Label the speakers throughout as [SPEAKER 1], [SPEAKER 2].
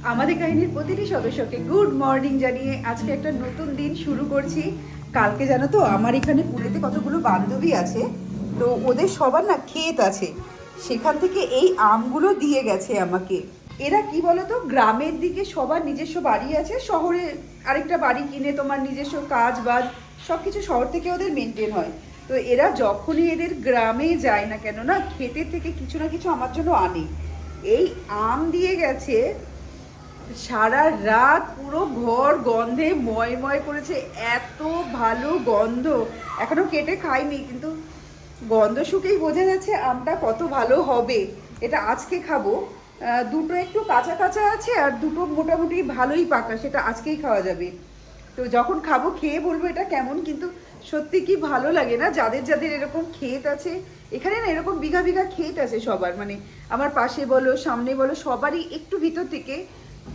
[SPEAKER 1] আমাদের কাহিনীর প্রতিটি সদস্যকে গুড মর্নিং জানিয়ে আজকে একটা নতুন দিন শুরু করছি। কালকে জানো তো আমার এখানে পুনেতে কতগুলো বান্ধবী আছে, তো ওদের সবার না ক্ষেত আছে, সেখান থেকে এই আমগুলো দিয়ে গেছে আমাকে। এরা কি বলতো, গ্রামের দিকে সবার নিজস্ব বাড়ি আছে, শহরে আরেকটা বাড়ি কিনে তোমার নিজস্ব কাজ বাজ সব কিছু শহর থেকে ওদের মেনটেন হয়। তো এরা যখনই এদের গ্রামে যায় না কেন না, ক্ষেতের থেকে কিছু না কিছু আমার জন্য আনে। এই আম দিয়ে গেছে, সারা রাত পুরো ঘর গন্ধে ময় করেছে, এত ভালো গন্ধ। এখনো কেটে খাইনি, কিন্তু গন্ধ শুকেই বোঝা যাচ্ছে আমটা কত ভালো হবে। এটা আজকে খাবো। দুটো একটু কাঁচা কাঁচা আছে আর দুটো মোটামুটি ভালোই পাকা, সেটা আজকেই খাওয়া যাবে। তো যখন খাবো খেয়ে বলবো এটা কেমন। কিন্তু সত্যি কি ভালো লাগে না, যাদের যাদের এরকম ক্ষেত আছে। এখানে না এরকম বিঘা বিঘা ক্ষেত আছে সবার, মানে আমার পাশে বলো সামনে বলো সবারই একটু ভিতর থেকে।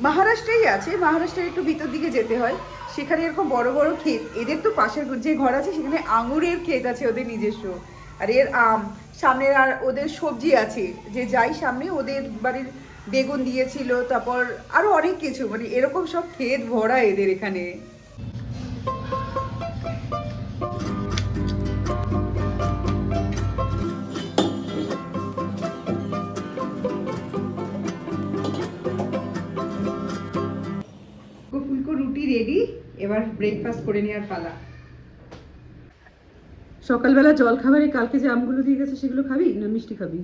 [SPEAKER 1] মহারাষ্ট্রেই আছে, মহারাষ্ট্রের একটু ভিতর দিকে যেতে হয়, সেখানে এরকম বড় বড় ক্ষেত। এদের তো পাশের যে ঘর আছে সেখানে আঙুরের ক্ষেত আছে ওদের নিজস্ব, আর এর আম সামনে। আর ওদের সবজি আছে, যে যাই সামনে ওদের বাড়ির বেগুন দিয়েছিল, তারপর আরো অনেক কিছু, মানে এরকম সব ক্ষেত ভরা এদের এখানে। ফুলকো রুটি রেডি, এবার ব্রেকফাস্ট করে নেওয়ার পালা। সকালবেলা জল খাবারে কালকে যে আমগুলো দিয়ে গেছে সেগুলো খাবি না মিষ্টি খাবি?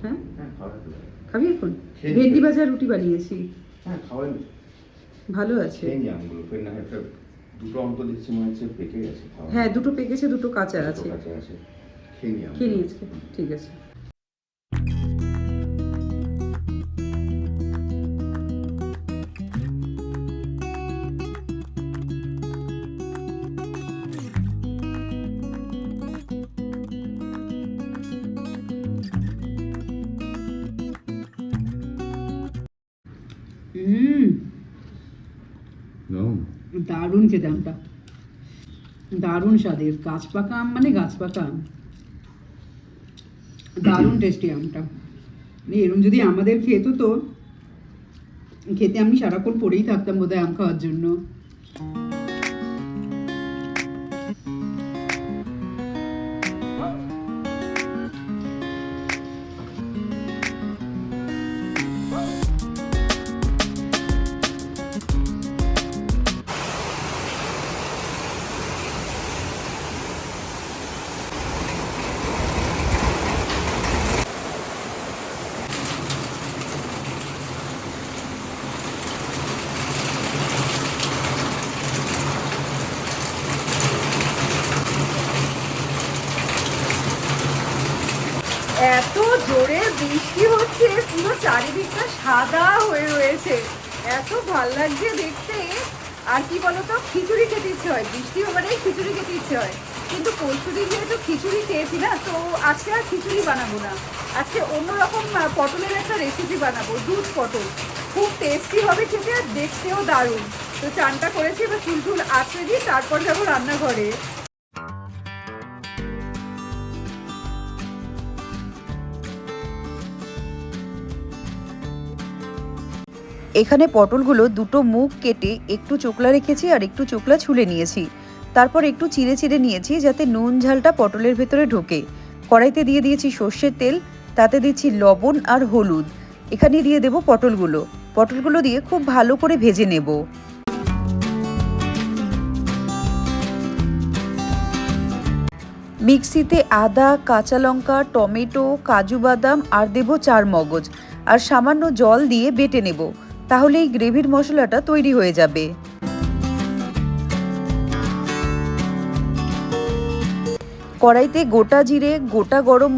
[SPEAKER 1] হ্যাঁ খাবি এখন? ভেন্ডি ভাজা রুটি বানিয়েছি।
[SPEAKER 2] হ্যাঁ খাওয়াই
[SPEAKER 1] ভালো আছে।
[SPEAKER 2] আমগুলো ফের না একটা দুটো অন্ত দেখছি মনে হচ্ছে পেকে গেছে।
[SPEAKER 1] হ্যাঁ দুটো পেকেছে, দুটো কাঁচা আছে। খেয়ে নিয়েছি, ঠিক আছে। দারুণ খেতে আমটা, দারুণ স্বাদের। গাছ পাকা আম মানে গাছ পাকা আম, দারুণ টেস্টি আমটা। এরকম যদি আমাদের খেত তো খেতে আমি সারাক্ষণ পড়েই থাকতাম বোধহয় আম খাওয়ার জন্য। এত জোরে বৃষ্টি হচ্ছে, পুরো চারিদিকটা সাদা হয়ে রয়েছে, এত ভাল লাগছে দেখতে। আর কি বলতো, খিচুড়ি খেতে ইচ্ছে হয়, বৃষ্টি হলে খিচুড়ি খেতে ইচ্ছে হয়। কিন্তু পরশুদিন যেহেতু খিচুড়ি খেয়েছি না, তো আজকে আর খিচুড়ি বানাবো না। আজকে অন্যরকম পটলের একটা রেসিপি বানাবো, দুধ পটল। খুব টেস্টি হবে খেতে আর দেখতেও দারুণ। তো চানটা করেছি, এবার চুল টুল আঁচড়ে দিই, তারপর যাবো রান্নাঘরে। এখানে পটলগুলো দুটো মুখ কেটে একটু চোকলা রেখেছি আর একটু চোকলা ছুলে নিয়েছি। তারপর একটু চিড়ে চিড়ে নিয়েছি যাতে নুন ঝালটা পটলের ভেতরে ঢোকে। কড়াইতে দিয়ে দিয়েছি সর্ষের তেল, তাতে দিচ্ছি লবণ আর হলুদ। এখানে দিয়ে দেবো পটলগুলো। পটলগুলো দিয়ে খুব ভালো করে ভেজে নেব। মিক্সিতে আদা, কাঁচা লঙ্কা, টমেটো, কাজু বাদাম আর দেবো চারমগজ, আর সামান্য জল দিয়ে বেটে নেব। তাহলে এই গ্রেভির মশলাটা তৈরি হয়ে যাবে। কড়াইতে গোটা জিরে, গোটা গরম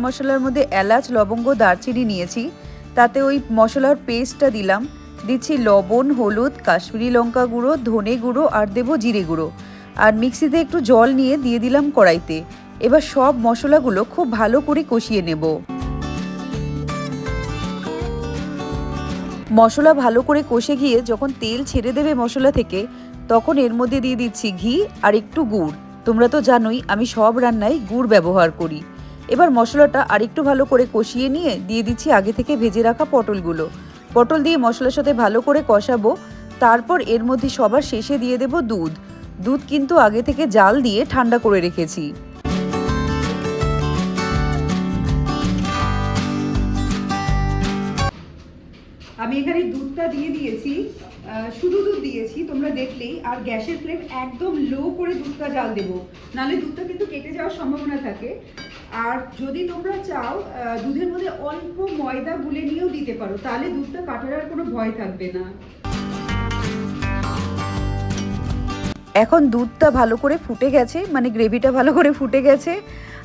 [SPEAKER 1] মশলার মধ্যে এলাচ, লবঙ্গ, দারচিনি নিয়েছি। তাতে ওই মশলার পেস্টটা দিলাম। দিচ্ছি লবণ, হলুদ, কাশ্মীরি লঙ্কা গুঁড়ো, ধনে গুঁড়ো আর দেবো জিরে গুঁড়ো। আর মিক্সিতে একটু জল নিয়ে দিয়ে দিলাম কড়াইতে। এবার সব মশলাগুলো খুব ভালো করে কষিয়ে নেব। মশলা ভালো করে কষে গিয়ে যখন তেল ছেড়ে দেবে মশলা থেকে, তখন এর মধ্যে দিয়ে দিচ্ছি ঘি আর একটু গুড়। তোমরা তো জানোই আমি সব রান্নায় গুড় ব্যবহার করি। এবার মশলাটা আরেকটু ভালো করে কষিয়ে নিয়ে দিয়ে দিচ্ছি আগে থেকে ভেজে রাখা পটলগুলো। পটল দিয়ে মশলার সাথে ভালো করে কষাবো। তারপর এর মধ্যে সবার শেষে দিয়ে দেব দুধ। দুধ কিন্তু আগে থেকে জাল দিয়ে ঠান্ডা করে রেখেছি। আমি এখানে দুধটা দিয়ে দিয়েছি, শুধু দুধ দিয়েছি তোমরা দেখলেই। আর গ্যাসের ফ্লেম একদম লো করে দুধটা জাল দেবো, নাহলে দুধটা কিন্তু কেটে যাওয়ার সম্ভাবনা থাকে। আর যদি তোমরা চাও দুধের মধ্যে অল্প ময়দা গুলে নিয়েও দিতে পারো, তাহলে দুধটা কাটার আর কোনো ভয় থাকবে না। এখন দুধটা ভালো করে ফুটে গেছে, মানে গ্রেভিটা ভালো করে ফুটে গেছে।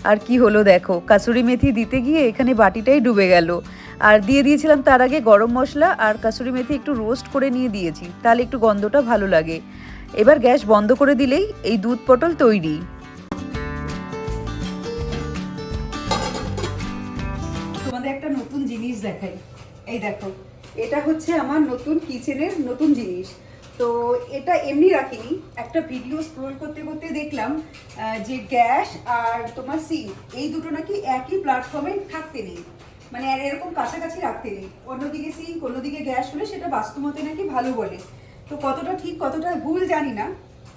[SPEAKER 1] আর কি হলো দেখো, কাসুরি মেথি দিতে গিয়ে এখানে বাটিটাই ডুবে গেল। আর দিয়ে দিয়েছিলাম তার আগে গরম মশলা, আর কাসুরি মেথি একটু রোস্ট করে নিয়ে দিয়েছি, তাহলে একটু গন্ধটা ভালো লাগে। এবার গ্যাস বন্ধ করে দিলেই এই দুধ পটল তৈরি। তোমাদের একটা নতুন জিনিস দেখাই, এই দেখো, এটা হচ্ছে আমার নতুন কিচেনের নতুন জিনিস। তো এটা এমনি রাখিনি, একটা ভিডিও স্ক্রোল করতে করতে দেখলাম যে গ্যাস আর তোমার সিঙ্ক এই দুটো নাকি একই প্ল্যাটফর্মে থাকতে নেই, মানে আর এরকম কাছাকাছি রাখতে নেই। অন্যদিকে সিঙ্ক অন্যদিকে গ্যাস হলে সেটা বাস্তুমতে নাকি ভালো বলে। তো কতটা ঠিক কতটা ভুল জানি না,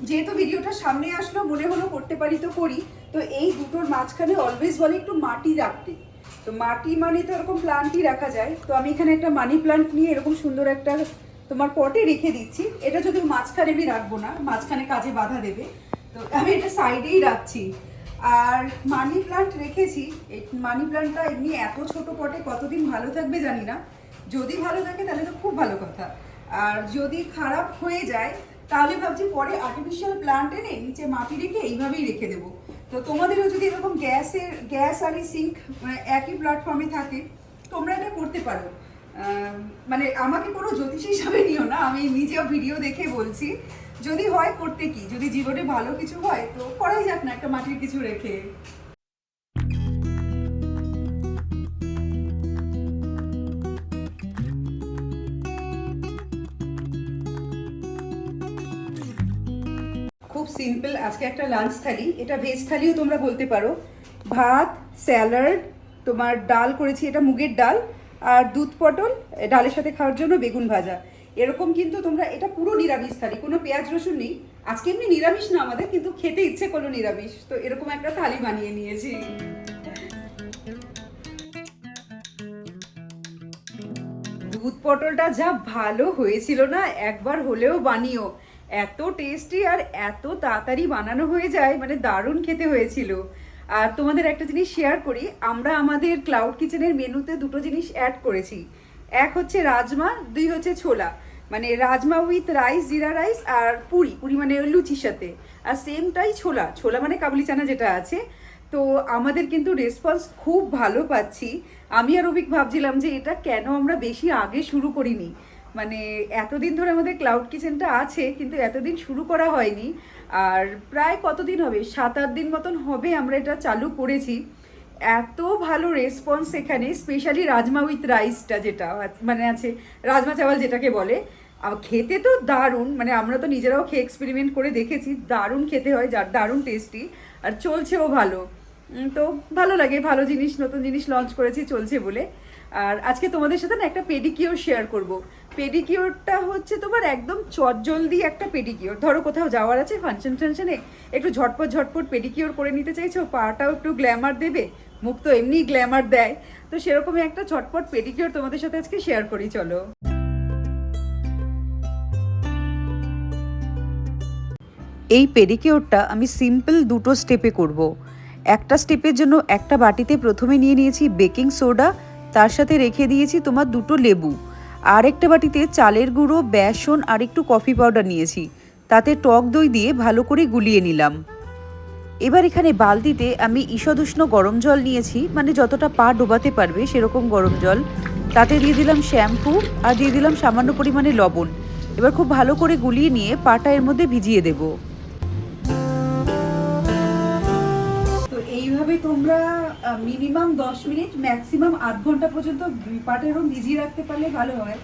[SPEAKER 1] যেহেতু ভিডিওটা সামনে আসলো মনে হলো করতে পারি তো করি। তো এই দুটোর মাঝখানে অলওয়েজ বলে একটু মাটি রাখতে, তো মাটি মানে তো এরকম প্লান্টই রাখা যায়। তো আমি এখানে একটা মানি প্লান্ট নিয়ে এরকম সুন্দর একটা তোমার পটে রেখে দিচ্ছি। এটা যদি মাঝখানে আমি রাখবো না, মাঝখানে কাজে বাধা দেবে, তো আমি এটা সাইডেই রাখছি। আর মানি প্লান্ট রেখেছি, এই মানি প্লান্টটা এমনি এত ছোট পটে কতদিন ভালো থাকবে জানি না। যদি ভালো থাকে তাহলে তো খুব ভালো কথা, আর যদি খারাপ হয়ে যায় তাহলে ভাবছি পরে আর্টিফিশিয়াল প্লান্ট এনে নিচে মাটি রেখে এইভাবেই রেখে দেবো। তো তোমাদেরও যদি এরকম গ্যাস আর সিঙ্ক একই প্ল্যাটফর্মে থাকে তোমরা এটা করতে পারো। মানে আমাকে কোনো জ্যোতিষ হিসাবে নিও না, আমি নিজেও ভিডিও দেখে বলছি। যদি হয় করতে কি, যদি জীবনে ভালো কিছু হয় তো করাই যাক না একটা মাটির কিছু রেখে। খুব সিম্পল আজকে একটা লাঞ্চ থালি, এটা ভেজ থালিও তোমরা বলতে পারো। ভাত, স্যালাড, তোমার ডাল করেছি, এটা মুগের ডাল, আর দুধ পটল, ডালের সাথে খাওয়ার জন্য বেগুন ভাজা। এরকম কিন্তু তোমরা, এটা পুরো নিরামিষ থালি, কোনো পেঁয়াজ রসুন নেই। আজকে এমনি নিরামিষ না আমাদের, কিন্তু খেতে ইচ্ছে করলো নিরামিষ, তো এরকম একটা থালি বানিয়ে নিয়েছি। দুধ পটলটা যা ভালো হয়েছিল না, একবার হলেও বানিও। এত টেস্টি আর এত তাড়াতাড়ি বানানো হয়ে যায়, মানে দারুণ খেতে হয়েছিল। আর তোমাদের একটা জিনিস শেয়ার করি, আমরা আমাদের ক্লাউড কিচেনের মেনুতে দুটো জিনিস অ্যাড করেছি। এক হচ্ছে রাজমা, দুই হচ্ছে ছোলা। মানে রাজমা উইথ রাইস, জিরা রাইস, আর পুরি মানে লুচির সাথে। আর সেমটাই ছোলা মানে কাবুলি চানা যেটা আছে। তো আমাদের কিন্তু রেসপন্স খুব ভালো পাচ্ছি। আমি আর অভিক ভাবছিলাম যে এটা কেন আমরা বেশি আগে শুরু করিনি। মানে এতদিন ধরে আমাদের ক্লাউড কিচেনটা আছে, কিন্তু এতদিন শুরু করা হয়নি। আর প্রায় কতদিন হবে, 7-8 দিন মতন হবে আমরা এটা চালু করেছি। এত ভালো রেসপন্স এখানে, স্পেশালি রাজমা উইথ রাইসটা যেটা মানে আছে, রাজমা চাওয়াল যেটাকে বলে। খেতে তো দারুণ, মানে আমরা তো নিজেরাও খেয়ে এক্সপেরিমেন্ট করে দেখেছি, দারুণ খেতে হয়, দারুণ টেস্টি, আর চলছেও ভালো। তো ভালো লাগে, ভালো জিনিস, নতুন জিনিস লঞ্চ করেছি চলছে বলে। আর আজকে তোমাদের সাথে না একটা পেডিকিওর শেয়ার করব। পেডিকিওরটা হচ্ছে তোমার একদম চটজলদি একটা পেডিকিওর। ধরো কোথাও যাওয়ার আছে, ফাংশনে একটু ঝটপট পেডিকিওর করে নিতে চাইছো, পাটাও একটু গ্ল্যামার দেবে, মুখ তো এমনি গ্ল্যামার দেয়, তো সেরকমই একটা ঝটপট পেডিকিওর তোমাদের সাথে আজকে শেয়ার করি, চলো। এই পেডিকিওরটা আমি সিম্পল দুটো স্টেপে করব। একটা স্টেপের জন্য একটা বাটিতে প্রথমে নিয়ে নিয়েছি বেকিং সোডা, তার সাথে রেখে দিয়েছি তোমার দুটো লেবু। আর একটা বাটিতে চালের গুঁড়ো, বেসন আর একটু কফি পাউডার নিয়েছি, তাতে টক দই দিয়ে ভালো করে গুলিয়ে নিলাম। এবার এখানে বালতিতে আমি ঈষদুষ্ণ গরম জল নিয়েছি, মানে যতটা পা ডোবাতে পারবে সেরকম গরম জল। তাতে দিয়ে দিলাম শ্যাম্পু আর দিয়ে দিলাম সামান্য পরিমাণে লবণ। এবার খুব ভালো করে গুলিয়ে নিয়ে পাটা এর মধ্যে ভিজিয়ে দেব। তো এইভাবে তোমরা মিনিমাম 10 মিনিট, ম্যাক্সিমাম আধ ঘন্টা পর্যন্ত পাটা এরকম ভিজিয়ে রাখতে পারলে ভালো হয়।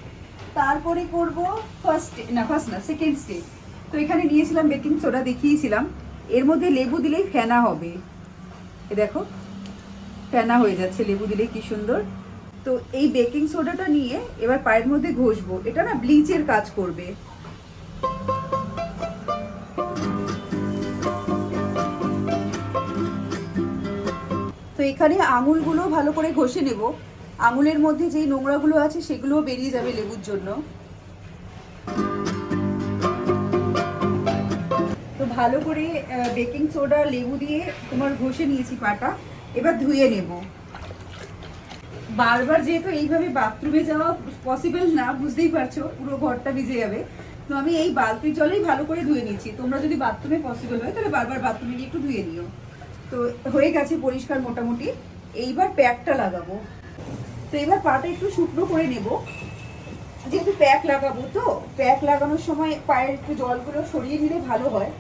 [SPEAKER 1] তারপরে করব সেকেন্ড স্টেপ। তো এখানে নিয়েছিলাম বেকিং সোডা, দেখিয়েছিলাম, এর মধ্যে লেবু দিলেই ফেনা হবে। এ দেখো ফেনা হয়ে যাচ্ছে লেবু দিলে, কি সুন্দর। তো এই বেকিং সোডাটা নিয়ে এবার পায়ের মধ্যে ঘষবো, এটা না ব্লিচের কাজ করবে। তো এখানে আঙুলগুলো ভালো করে ঘষে নেব, আঙুলের মধ্যে যেই নোংরাগুলো আছে সেগুলোও বেরিয়ে যাবে লেবুর জন্য। তো ভালো করে বেকিং সোডা লেবু দিয়ে তোমার ঘষে নিয়েছি পাটা, এবার ধুয়ে নেব। বারবার যেহেতু এইভাবে বাথরুমে যাওয়া পসিবল না, বুঝতেই পারছো পুরো ঘরটা ভিজে যাবে, তো আমি এই বালতির জলেই ভালো করে ধুয়ে নিচ্ছি। তোমরা যদি বাথরুমে পসিবল হয় তাহলে বারবার বাথরুমে গিয়ে একটু ধুয়ে নিও। তো হয়ে গেছে পরিষ্কার মোটামুটি, এইবার প্যাকটা লাগাবো। তো এবার পাটা একটু শুকনো করে নেব, যেহেতু প্যাক লাগাবো, তো প্যাক লাগানোর সময় পায়ের একটু জলগুলো সরিয়ে নিলে ভালো হয়।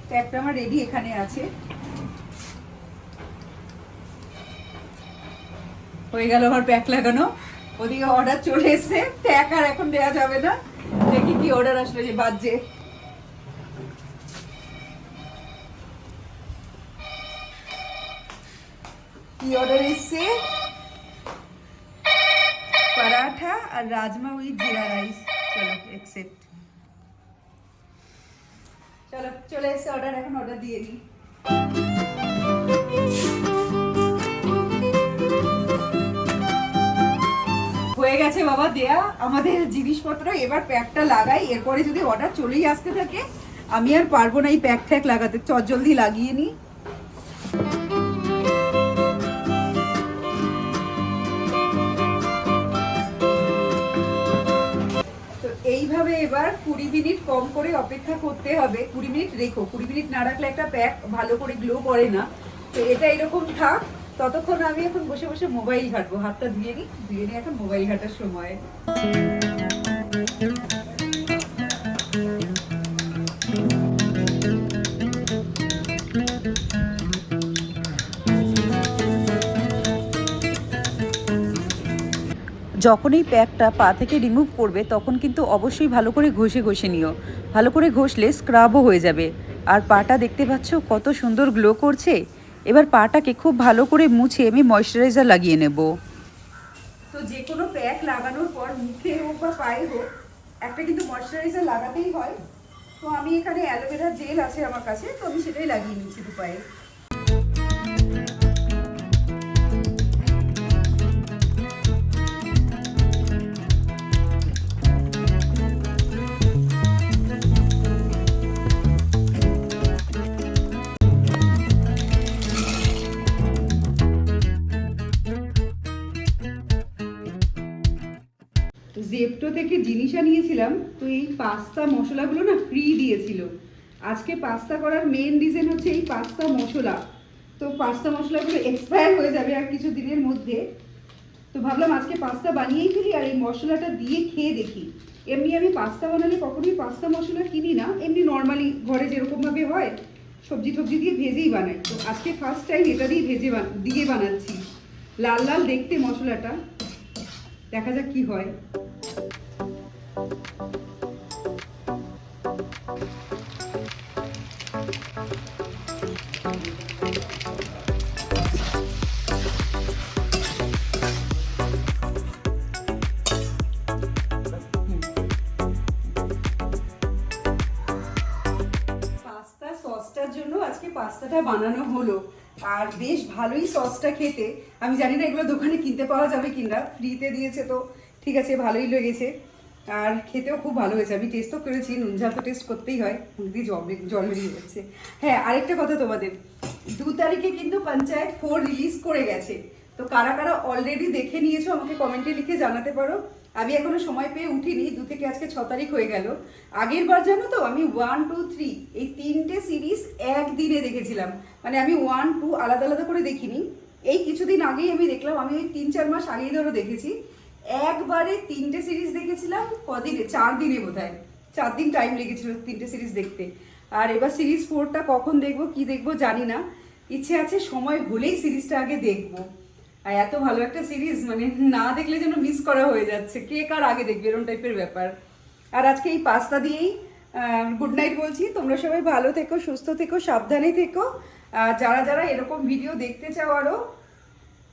[SPEAKER 1] প্যাকটা আমার রেডি এখানে আছে, হয়ে গেল আমার প্যাক লাগানো। ওদিকে অর্ডার চলে এসছে, প্যাক আর এখন দেওয়া যাবে না। দেখি কি অর্ডার আসলে, যে বাজছে। কি অর্ডার এসছে? পরাঠা আর রাজমা উইথ জিরা রাইস। চলো অ্যাকসেপ্ট। চলো চলে এসছে অর্ডার, এখন অর্ডার দিয়ে দিই। হয়ে গেছে বাবা দেয়া আমাদের জিনিসপত্র, এবার প্যাকটা লাগাই। এরপরে যদি অর্ডার চলেই আসতে থাকে আমি আর পারবো না এই প্যাক ট্যাক লাগাতে, জলদি লাগিয়ে নিই। তো এইভাবে এবার 20 মিনিট কম করে অপেক্ষা করতে হবে। 20 মিনিট রেখো, 20 মিনিট না রাখলে একটা প্যাক ভালো করে গ্লো করে না। তো এটা এরকম থাক, ততক্ষণ আমি এখন বসে বসে মোবাইল ঘাটবো। হাতটা ধুয়ে নিই এখন মোবাইল ঘাটার সময়। যখন এই প্যাকটা পা থেকে রিমুভ করবে তখন কিন্তু অবশ্যই ভালো করে ঘষে ঘষে নিও। ভালো করে ঘষলে স্ক্রাবও হয়ে যাবে। আর পাটা দেখতে পাচ্ছ কত সুন্দর গ্লো করছে। এবার পাটাকে খুব ভালো করে মুছে আমি ময়শ্চারাইজার লাগিয়ে নেব। তো যে কোনো প্যাক লাগানোর পর মুখে হোক বা পায়ে হোক একটা কিন্তু ময়শ্চারাইজার লাগাতেই হয়। তো আমি এখানে অ্যালোভেরা জেল আছে আমার কাছে, তো আমি সেটাই লাগিয়ে নিচ্ছি দু পায়ে। জেপ্টো থেকে জিনিস আনিয়েছিলাম, তো এই পাস্তা মশলাগুলো না ফ্রি দিয়েছিল। আজকে পাস্তা করার মেন রিজন হচ্ছে এই পাস্তা মশলা। তো পাস্তা মশলাগুলো এক্সপায়ার হয়ে যাবে আর কিছু দিনের মধ্যে, তো ভাবলাম আজকে পাস্তা বানিয়েই ফেলি আর এই মশলাটা দিয়ে খেয়ে দেখি। এমনি আমি পাস্তা বানালে কখনোই পাস্তা মশলা কিনি না, এমনি নর্মালি ঘরে যেরকমভাবে হয় সবজি টবজি দিয়ে ভেজেই বানাই। তো আজকে ফার্স্ট টাইম এটা দিয়ে দিয়ে বানাচ্ছি। লাল লাল দেখতে মশলাটা, দেখা যাক কি হয়। পাস্তা সসটার জন্য আজকে পাস্তাটা বানানো হলো, আর বেশ ভালোই সসটা খেতে। আমি জানি না এগুলো দোকানে কিনতে পাওয়া যাবে কিনা, ফ্রিতে দিয়েছে তো ঠিক আছে, ভালোই লেগেছে। আর খেতেও খুব ভালো হয়েছে। আমি টেস্টও করেছি, নুন ঝাল তো টেস্ট করতেই হয়, দিয়ে জল বেরিয়ে যাচ্ছে। হ্যাঁ, আরেকটা কথা তোমাদের, 2 তারিখে কিন্তু পঞ্চায়েত 4 রিলিজ করে গেছে। তো কারা কারা অলরেডি দেখে নিয়েছো আমাকে কমেন্টে লিখে জানাতে পারো। আমি এখনো সময় পেয়ে উঠিনি, 2 থেকে আজকে 6 তারিখ হয়ে গেল। আগের বার জানো তো আমি 1, 2, 3 এই 3টে সিরিজ একদিনে দেখেছিলাম। মানে আমি 1, 2 আলাদা আলাদা করে দেখিনি। এই কিছুদিন আগেই আমি দেখলাম, আমি ওই 3-4 মাস আগেই ধরো দেখেছি। একবারে 3টে সিরিজ দেখেছিলাম। কদিনে? 4 দিনে বোধহয়, 4 দিন টাইম লেগেছিল 3টে সিরিজ দেখতে। আর এবার সিরিজ 4টা কখন দেখবো কি দেখবো জানি না, ইচ্ছে আছে সময় হলেই সিরিজটা আগে দেখবো। আর এত ভালো একটা সিরিজ, মানে না দেখলে যেন মিস করা হয়ে যাচ্ছে, কে কার আগে দেখবে এরকম টাইপের ব্যাপার। আর আজকে এই পাস্তা দিয়েই গুড নাইট বলছি। তোমরা সবাই ভালো থেকো, সুস্থ থেকো, সাবধানে থেকো। যারা যারা এরকম ভিডিও দেখতে চাও আরও,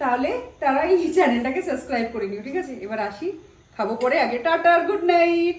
[SPEAKER 1] তাহলে তারা এই চ্যানেলটাকে সাবস্ক্রাইব করে নিও, ঠিক আছে? এবার আসি, খাবো পরে, আগে টাটা আর গুড নাইট।